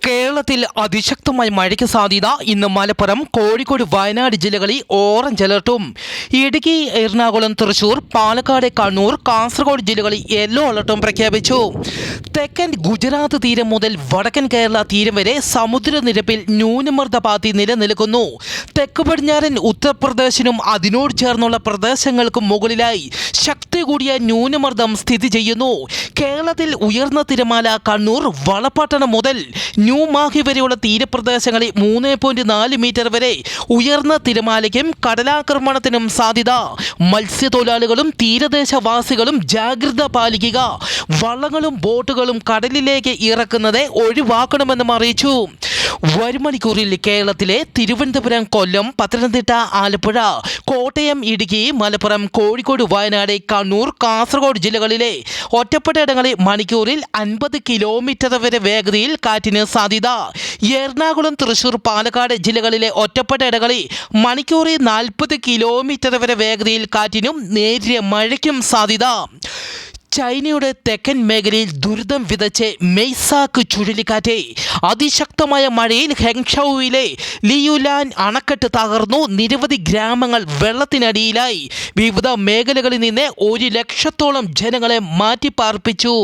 കേരളത്തിൽ അതിശക്തമായ മഴയ്ക്ക് സാധ്യത. ഇന്ന് മലപ്പുറം, കോഴിക്കോട്, വയനാട് ജില്ലകളിൽ ഓറഞ്ച് അലർട്ടും. ഇടുക്കി, എറണാകുളം, തൃശൂർ, പാലക്കാട്, കണ്ണൂർ, കാസർഗോഡ് ജില്ലകളിൽ യെല്ലോ അലർട്ടും പ്രഖ്യാപിച്ചു. തെക്കൻ ഗുജറാത്ത് തീരം മുതൽ വടക്കൻ കേരള തീരം വരെ സമുദ്രനിരപ്പിൽ ന്യൂനമർദ്ദപാത്തി നിലനിൽക്കുന്നു. തെക്ക് പടിഞ്ഞാറൻ ഉത്തർപ്രദേശിനും അതിനോട് ചേർന്നുള്ള പ്രദേശങ്ങൾക്കും മുകളിലായി ശക്തി കൂടിയ ന്യൂനമർദ്ദം സ്ഥിതി ചെയ്യുന്നു. കേരളത്തിൽ ഉയർന്ന തിരമാല കണ്ണൂർ, വളപട്ടണം മുതൽ ന്യൂമാഹി വരെയുള്ള തീരപ്രദേശങ്ങളിൽ 3.4 മീറ്റർ വരെ ഉയർന്ന തിരമാലയ്ക്കും കടലാക്രമണത്തിനും സാധ്യത. മത്സ്യത്തൊഴിലാളികളും തീരദേശവാസികളും ജാഗ്രത പാലിക്കുക. വള്ളങ്ങളും ബോട്ടുകളും കടലിലേക്ക് ഇറക്കുന്നത് ഒഴിവാക്കണമെന്നും അറിയിച്ചു. വരും മണിക്കൂറിൽ കേരളത്തിലെ തിരുവനന്തപുരം, കൊല്ലം, പത്തനംതിട്ട, ആലപ്പുഴ, കോട്ടയം, ഇടുക്കി, മലപ്പുറം, കോഴിക്കോട്, വയനാട്, കണ്ണൂർ, കാസർഗോഡ് ജില്ലകളിലെ ഒറ്റപ്പെട്ട ഇടങ്ങളിൽ മണിക്കൂറിൽ 50 കിലോമീറ്റർ വരെ വേഗതയിൽ കാറ്റിന് സാധ്യത. എറണാകുളം, തൃശൂർ, പാലക്കാട് ജില്ലകളിലെ ഒറ്റപ്പെട്ട ഇടങ്ങളിൽ മണിക്കൂറിൽ 40 കിലോമീറ്റർ വരെ വേഗതയിൽ കാറ്റിനും നേരിയ മഴയ്ക്കും സാധ്യത. ചൈനയുടെ തെക്കൻ മേഖലയിൽ ദുരിതം വിതച്ച് മെയ്സാക്ക് ചുഴലിക്കാറ്റ്. അതിശക്തമായ മഴയിൽ ഹെങ്ഷൌവിലെ ലിയുലാൻ അണക്കെട്ട് തകർന്നു. നിരവധി ഗ്രാമങ്ങൾ വെള്ളത്തിനടിയിലായി. വിവിധ മേഖലകളിൽ നിന്ന് 1 ലക്ഷത്തോളം ജനങ്ങളെ മാറ്റിപ്പാർപ്പിച്ചു.